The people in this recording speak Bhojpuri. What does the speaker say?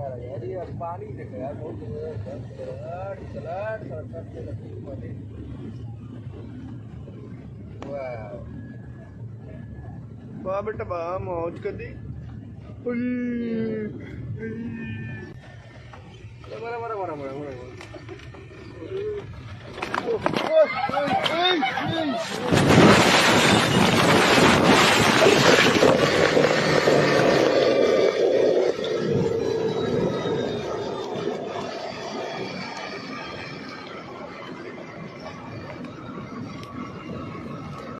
jadi पानी देखे यार बहुत सलाड वाह वाह बेटा वाह मौज कर दी मरा मरा मरा मरा मरा